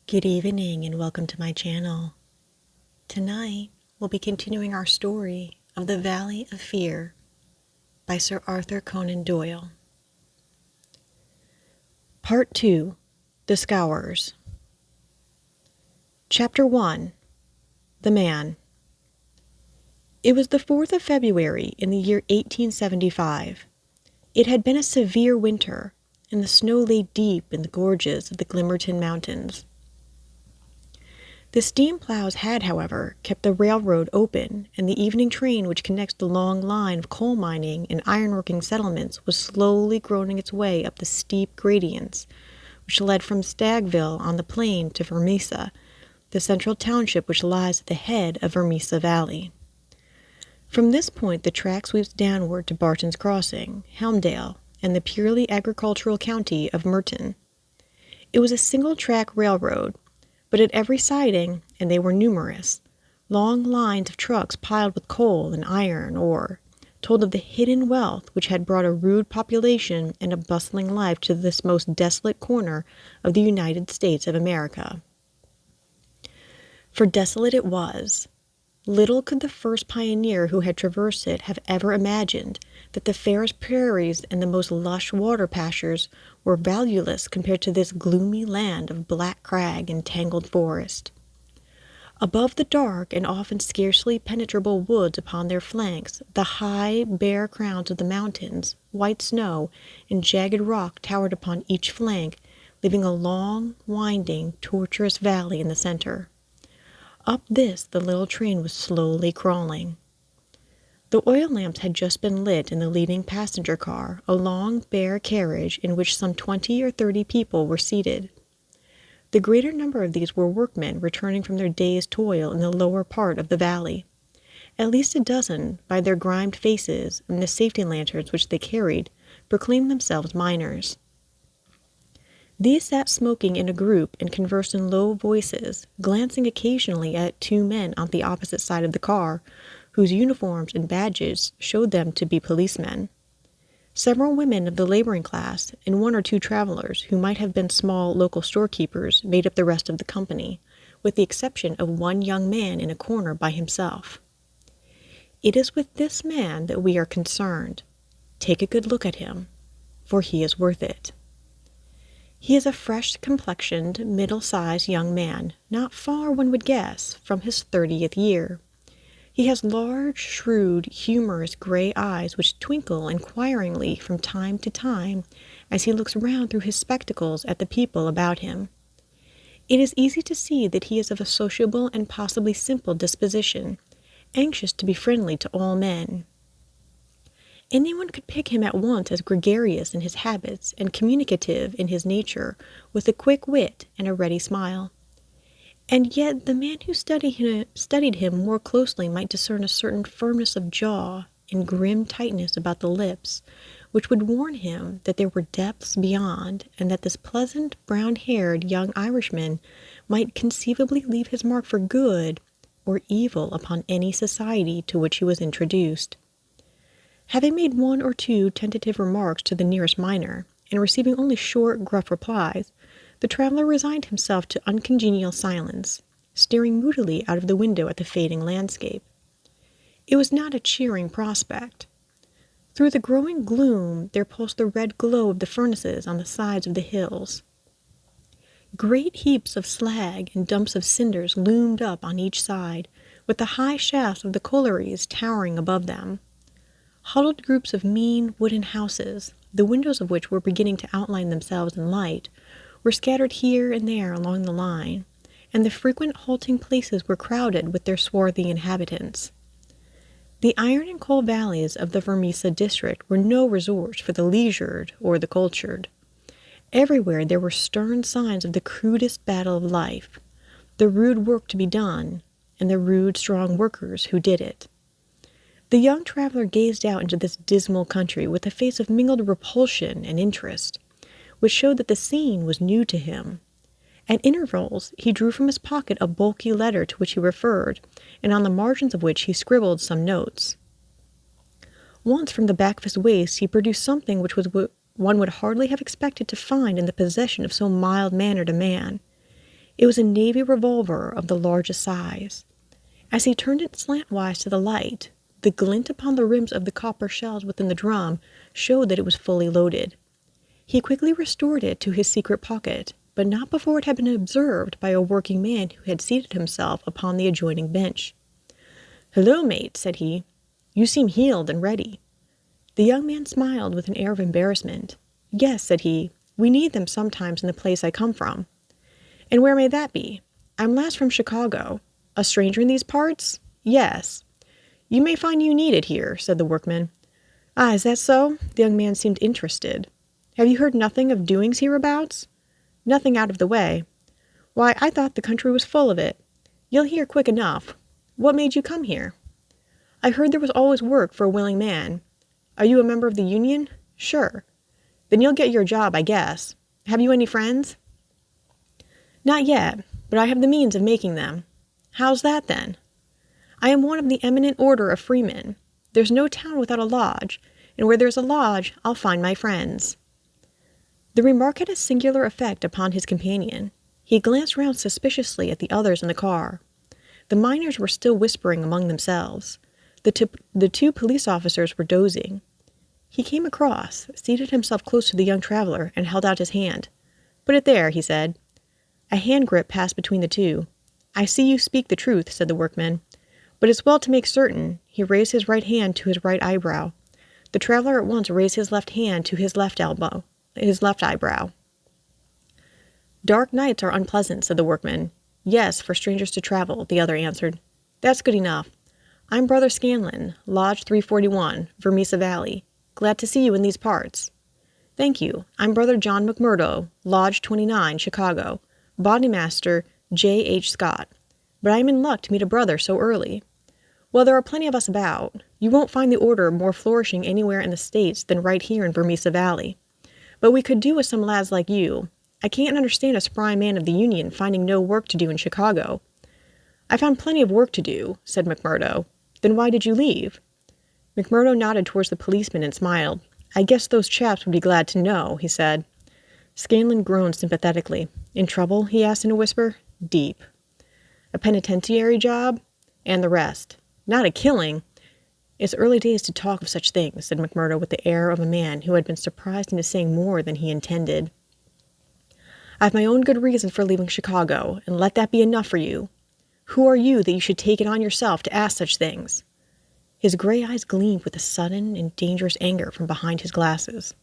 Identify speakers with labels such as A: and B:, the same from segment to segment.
A: Good evening and welcome to my channel. Tonight, we'll be continuing our story of The Valley of Fear by Sir Arthur Conan Doyle. Part 2, The Scourers. Chapter 1, The Man. It was the 4th of February in the year 1875. It had been a severe winter, and the snow lay deep in the gorges of the Glimmerton Mountains. The steam plows had, however, kept the railroad open, and the evening train which connects the long line of coal mining and ironworking settlements was slowly groaning its way up the steep gradients which led from Stagville on the plain to Vermissa, the central township which lies at the head of Vermissa Valley. From this point the track sweeps downward to Barton's Crossing, Helmdale, and the purely agricultural county of Merton. It was a single-track railroad, but at every siding, and they were numerous, long lines of trucks piled with coal and iron ore told of the hidden wealth which had brought a rude population and a bustling life to this most desolate corner of the United States of America. For desolate it was. Little could the first pioneer who had traversed it have ever imagined that the fairest prairies and the most lush water pastures were valueless compared to this gloomy land of black crag and tangled forest. Above the dark and often scarcely penetrable woods upon their flanks, the high, bare crowns of the mountains, white snow, and jagged rock towered upon each flank, leaving a long, winding, tortuous valley in the center. Up this the little train was slowly crawling. The oil lamps had just been lit in the leading passenger car, a long, bare carriage in which some 20 or 30 people were seated. The greater number of these were workmen returning from their day's toil in the lower part of the valley. At least a dozen, by their grimed faces and the safety lanterns which they carried, proclaimed themselves miners. These sat smoking in a group and conversed in low voices, glancing occasionally at 2 men on the opposite side of the car, whose uniforms and badges showed them to be policemen. Several women of the laboring class and 1 or 2 travelers, who might have been small local storekeepers, made up the rest of the company, with the exception of 1 young man in a corner by himself. It is with this man that we are concerned. Take a good look at him, for he is worth it. He is a fresh-complexioned, middle-sized young man, not far, one would guess, from his 30th year. He has large, shrewd, humorous gray eyes which twinkle inquiringly from time to time as he looks round through his spectacles at the people about him. It is easy to see that he is of a sociable and possibly simple disposition, anxious to be friendly to all men. Anyone could pick him at once as gregarious in his habits and communicative in his nature, with a quick wit and a ready smile. And yet the man who studied him more closely might discern a certain firmness of jaw and grim tightness about the lips, which would warn him that there were depths beyond, and that this pleasant, brown-haired young Irishman might conceivably leave his mark for good or evil upon any society to which he was introduced. Having made 1 or 2 tentative remarks to the nearest miner, and receiving only short, gruff replies, the traveler resigned himself to uncongenial silence, staring moodily out of the window at the fading landscape. It was not a cheering prospect. Through the growing gloom there pulsed the red glow of the furnaces on the sides of the hills. Great heaps of slag and dumps of cinders loomed up on each side, with the high shafts of the collieries towering above them. Huddled groups of mean wooden houses, the windows of which were beginning to outline themselves in light, were scattered here and there along the line, and the frequent halting places were crowded with their swarthy inhabitants. The iron and coal valleys of the Vermissa district were no resorts for the leisured or the cultured. Everywhere there were stern signs of the crudest battle of life, the rude work to be done, and the rude, strong workers who did it. The young traveler gazed out into this dismal country with a face of mingled repulsion and interest, which showed that the scene was new to him. At intervals he drew from his pocket a bulky letter to which he referred, and on the margins of which he scribbled some notes. Once from the back of his waist he produced something which one would hardly have expected to find in the possession of so mild-mannered a man. It was a navy revolver of the largest size. As he turned it slantwise to the light, the glint upon the rims of the copper shells within the drum showed that it was fully loaded. He quickly restored it to his secret pocket, but not before it had been observed by a working man who had seated himself upon the adjoining bench. "Hello, mate," said he. "You seem healed and ready." The young man smiled with an air of embarrassment. "Yes," said he, "we need them sometimes in the place I come from." "And where may that be?" "I'm last from Chicago." "A stranger in these parts?" "Yes." "You may find you need it here," said the workman. "Ah, is that so?" The young man seemed interested. "Have you heard nothing of doings hereabouts?" "Nothing out of the way." "Why, I thought the country was full of it." "You'll hear quick enough. What made you come here?" "I heard there was always work for a willing man." "Are you a member of the union?" "Sure." "Then you'll get your job, I guess. Have you any friends?" "Not yet, but I have the means of making them." "How's that, then?" "I am one of the eminent order of freemen. There's no town without a lodge, and where there's a lodge, I'll find my friends." The remark had a singular effect upon his companion. He glanced round suspiciously at the others in the car. The miners were still whispering among themselves. The two police officers were dozing. He came across, seated himself close to the young traveler, and held out his hand. "Put it there," he said. A hand grip passed between the two. "I see you speak the truth," said the workman. "But it's well to make certain." He raised his right hand to his right eyebrow. The traveler at once raised his left hand to his left eyebrow. "Dark nights are unpleasant," said the workman. "Yes, for strangers to travel," the other answered. "That's good enough. I'm Brother Scanlon, Lodge 341, Vermissa Valley. Glad to see you in these parts." "Thank you. I'm Brother John McMurdo, Lodge 29, Chicago, Bodymaster J. H. Scott. But I am in luck to meet a brother so early." "Well, there are plenty of us about. You won't find the order more flourishing anywhere in the States than right here in Vermissa Valley. But we could do with some lads like you. I can't understand a spry man of the Union finding no work to do in Chicago." "I found plenty of work to do," said McMurdo. "Then why did you leave?" McMurdo nodded towards the policeman and smiled. "I guess those chaps would be glad to know," he said. Scanlon groaned sympathetically. "In trouble?" he asked in a whisper. "Deep." "A penitentiary job?" "And the rest." "Not a killing?" "It's early days to talk of such things," said McMurdo with the air of a man who had been surprised into saying more than he intended. "I've my own good reason for leaving Chicago, and let that be enough for you. Who are you that you should take it on yourself to ask such things?" His gray eyes gleamed with a sudden and dangerous anger from behind his glasses.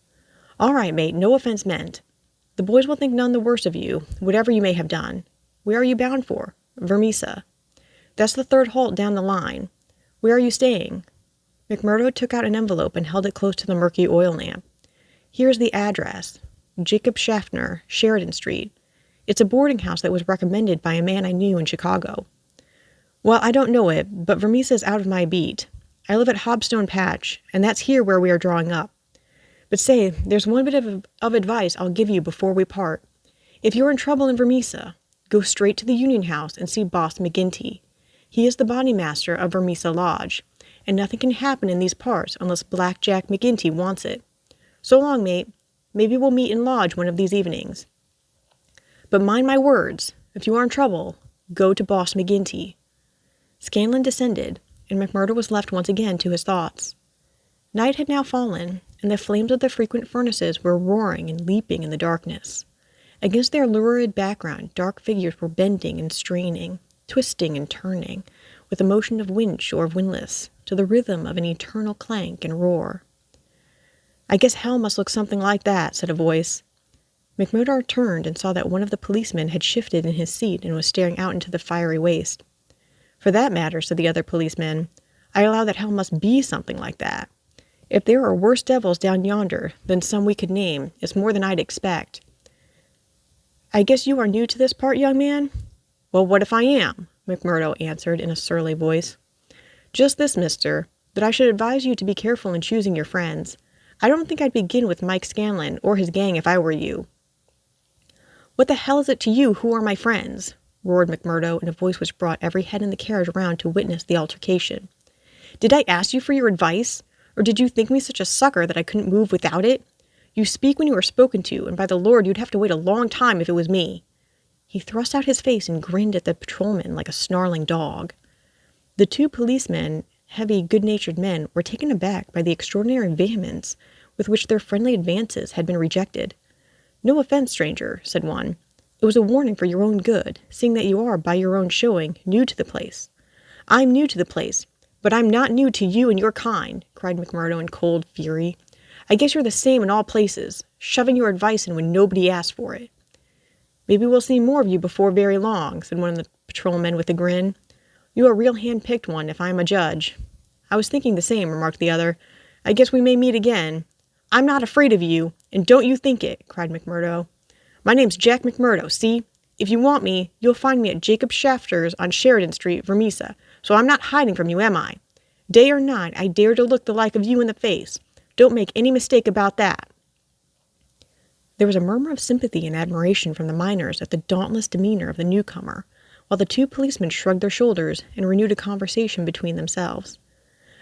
A: "All right, mate, no offense meant. The boys will think none the worse of you, whatever you may have done. Where are you bound for?" "Vermissa." "That's the third halt down the line. Where are you staying?" McMurdo took out an envelope and held it close to the murky oil lamp. "Here's the address. Jacob Schaffner, Sheridan Street. It's a boarding house that was recommended by a man I knew in Chicago." "Well, I don't know it, but Vermissa's out of my beat. I live at Hobstone Patch, and that's here where we are drawing up. But say, there's one bit of advice I'll give you before we part. If you're in trouble in Vermissa, go straight to the Union House and see Boss McGinty. He is the bodymaster of Vermissa Lodge, and nothing can happen in these parts unless Black Jack McGinty wants it. So long, mate. Maybe we'll meet in Lodge one of these evenings. But mind my words, if you are in trouble, go to Boss McGinty." Scanlon descended, and McMurdo was left once again to his thoughts. Night had now fallen, and the flames of the frequent furnaces were roaring and leaping in the darkness. Against their lurid background, dark figures were bending and straining, twisting and turning, with the motion of winch or of windlass, to the rhythm of an eternal clank and roar. "I guess hell must look something like that," said a voice. McMurdo turned and saw that one of the policemen had shifted in his seat and was staring out into the fiery waste. "For that matter," said the other policeman, "I allow that hell must be something like that. If there are worse devils down yonder than some we could name, it's more than I'd expect." "I guess you are new to this part, young man?" "Well, what if I am?" McMurdo answered in a surly voice. "Just this, mister, that I should advise you to be careful in choosing your friends. I don't think I'd begin with Mike Scanlon or his gang if I were you." "What the hell is it to you who are my friends?" roared McMurdo in a voice which brought every head in the carriage round to witness the altercation. "Did I ask you for your advice, or did you think me such a sucker that I couldn't move without it? You speak when you are spoken to, and by the Lord you'd have to wait a long time if it was me." He thrust out his face and grinned at the patrolman like a snarling dog. The two policemen, heavy, good-natured men, were taken aback by the extraordinary vehemence with which their friendly advances had been rejected. "No offense, stranger," said one. "It was a warning for your own good, seeing that you are, by your own showing, new to the place." "I'm new to the place, but I'm not new to you and your kind," cried McMurdo in cold fury. "I guess you're the same in all places, shoving your advice in when nobody asked for it." "Maybe we'll see more of you before very long," said one of the patrolmen with a grin. "You're a real hand-picked one, if I'm a judge." "I was thinking the same," remarked the other. "I guess we may meet again." "I'm not afraid of you, and don't you think it," cried McMurdo. "My name's Jack McMurdo, see? If you want me, you'll find me at Jacob Shafter's on Sheridan Street, Vermissa, so I'm not hiding from you, am I? Day or night, I dare to look the like of you in the face. Don't make any mistake about that." There was a murmur of sympathy and admiration from the miners at the dauntless demeanor of the newcomer, while the two policemen shrugged their shoulders and renewed a conversation between themselves.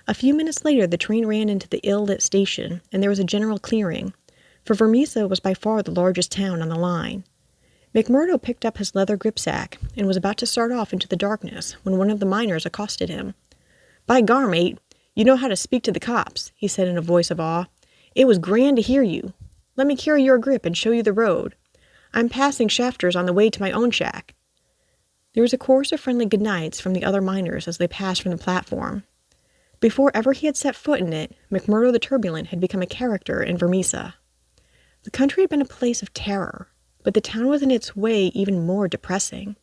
A: A few minutes later the train ran into the ill-lit station, and there was a general clearing, for Vermissa was by far the largest town on the line. McMurdo picked up his leather gripsack and was about to start off into the darkness when one of the miners accosted him. "By gar, mate, you know how to speak to the cops," he said in a voice of awe. "It was grand to hear you. Let me carry your grip and show you the road. I'm passing Shafter's on the way to my own shack." There was a chorus of friendly good nights from the other miners as they passed from the platform. Before ever he had set foot in it, McMurdo the Turbulent had become a character in Vermissa. The country had been a place of terror, but the town was in its way even more depressing.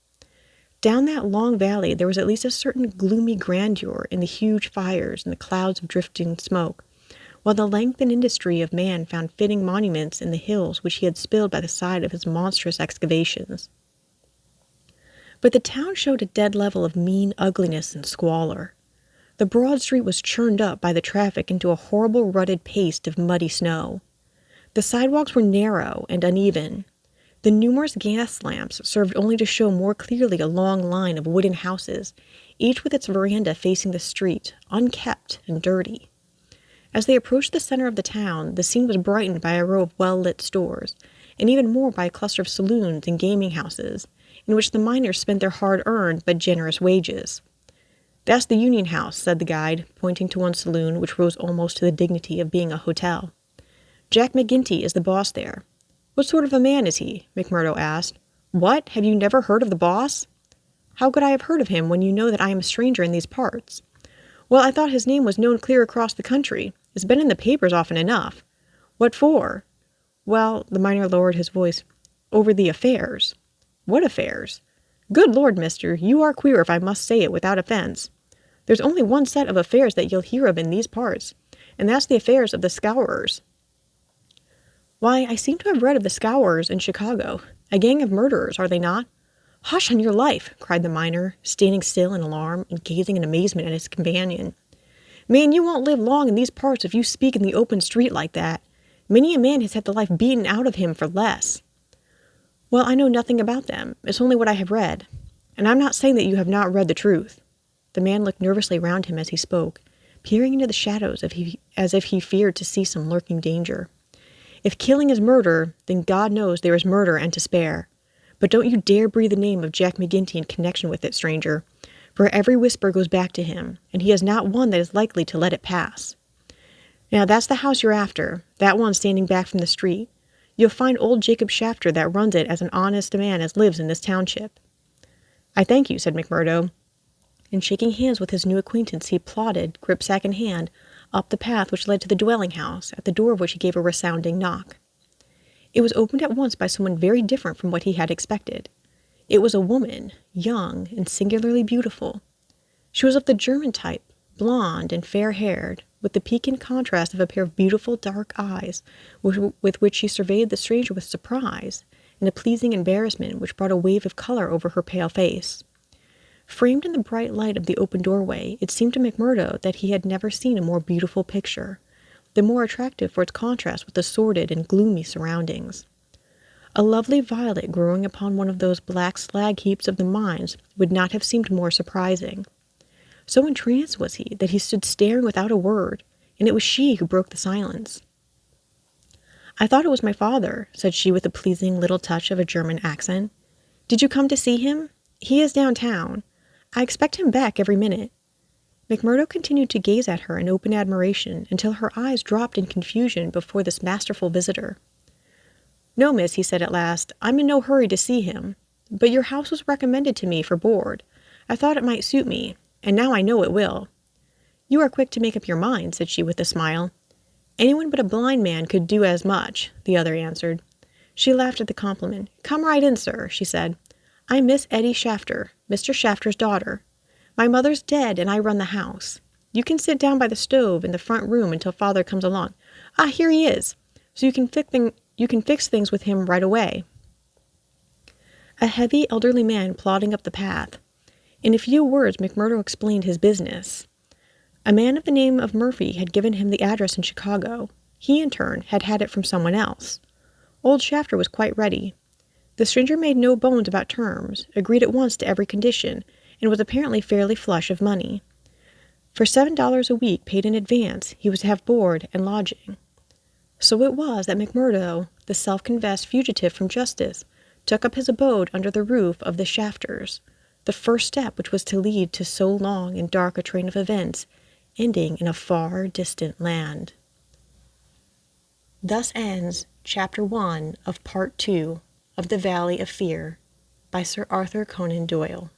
A: Down that long valley there was at least a certain gloomy grandeur in the huge fires and the clouds of drifting smoke, while the length and industry of man found fitting monuments in the hills which he had spilled by the side of his monstrous excavations. But the town showed a dead level of mean ugliness and squalor. The broad street was churned up by the traffic into a horrible rutted paste of muddy snow. The sidewalks were narrow and uneven. The numerous gas lamps served only to show more clearly a long line of wooden houses, each with its veranda facing the street, unkempt and dirty. As they approached the center of the town, the scene was brightened by a row of well-lit stores, and even more by a cluster of saloons and gaming houses, in which the miners spent their hard-earned but generous wages. "That's the Union House," said the guide, pointing to one saloon which rose almost to the dignity of being a hotel. "Jack McGinty is the boss there." "What sort of a man is he?" McMurdo asked. "What? Have you never heard of the boss?" "How could I have heard of him when you know that I am a stranger in these parts?" "Well, I thought his name was known clear across the country. It's been in the papers often enough." "What for?" "Well," the miner lowered his voice, "over the affairs." "What affairs?" "Good Lord, mister, you are queer if I must say it without offense. There's only one set of affairs that you'll hear of in these parts, and that's the affairs of the Scourers." "Why, I seem to have read of the Scourers in Chicago. A gang of murderers, are they not?" "Hush, on your life!" cried the miner, standing still in alarm and gazing in amazement at his companion. "Man, you won't live long in these parts if you speak in the open street like that. Many a man has had the life beaten out of him for less." "Well, I know nothing about them. It's only what I have read. And I'm not saying that you have not read the truth." The man looked nervously round him as he spoke, peering into the shadows as if he feared to see some lurking danger. "If killing is murder, then God knows there is murder and to spare. But don't you dare breathe the name of Jack McGinty in connection with it, stranger, for every whisper goes back to him, and he has not one that is likely to let it pass. Now that's the house you're after, that one standing back from the street. You'll find old Jacob Shafter that runs it as an honest man as lives in this township." "I thank you," said McMurdo, and shaking hands with his new acquaintance he plodded, gripsack in hand, up the path which led to the dwelling house, at the door of which he gave a resounding knock. It was opened at once by someone very different from what he had expected. It was a woman, young and singularly beautiful. She was of the German type, blonde and fair-haired, with the piquant contrast of a pair of beautiful dark eyes, with which she surveyed the stranger with surprise, and a pleasing embarrassment which brought a wave of color over her pale face. Framed in the bright light of the open doorway, it seemed to McMurdo that he had never seen a more beautiful picture, the more attractive for its contrast with the sordid and gloomy surroundings. A lovely violet growing upon one of those black slag heaps of the mines would not have seemed more surprising. So entranced was he that he stood staring without a word, and it was she who broke the silence. "I thought it was my father," said she with a pleasing little touch of a German accent. Did you come to see him? He is downtown. I expect him back every minute." McMurdo continued to gaze at her in open admiration until her eyes dropped in confusion before this masterful visitor. "No, miss," he said at last, "I'm in no hurry to see him. But your house was recommended to me for board. I thought it might suit me, and now I know it will." "You are quick to make up your mind," said she with a smile. "Anyone but a blind man could do as much," the other answered. She laughed at the compliment. "Come right in, sir," she said. "I'm Miss Etty Shafter, Mr. Shafter's daughter. My mother's dead, and I run the house. You can sit down by the stove in the front room until father comes along. Ah, here he is! So you can fix things with him right away." A heavy, elderly man plodding up the path. In a few words, McMurdo explained his business. A man of the name of Murphy had given him the address in Chicago. He, in turn, had had it from someone else. Old Shafter was quite ready. The stranger made no bones about terms, agreed at once to every condition, and was apparently fairly flush of money. For $7 a week paid in advance, he was to have board and lodging. So it was that McMurdo, the self-confessed fugitive from justice, took up his abode under the roof of the Shafters, the first step which was to lead to so long and dark a train of events, ending in a far distant land. Thus ends Chapter 1 of Part 2 of The Valley of Fear by Sir Arthur Conan Doyle.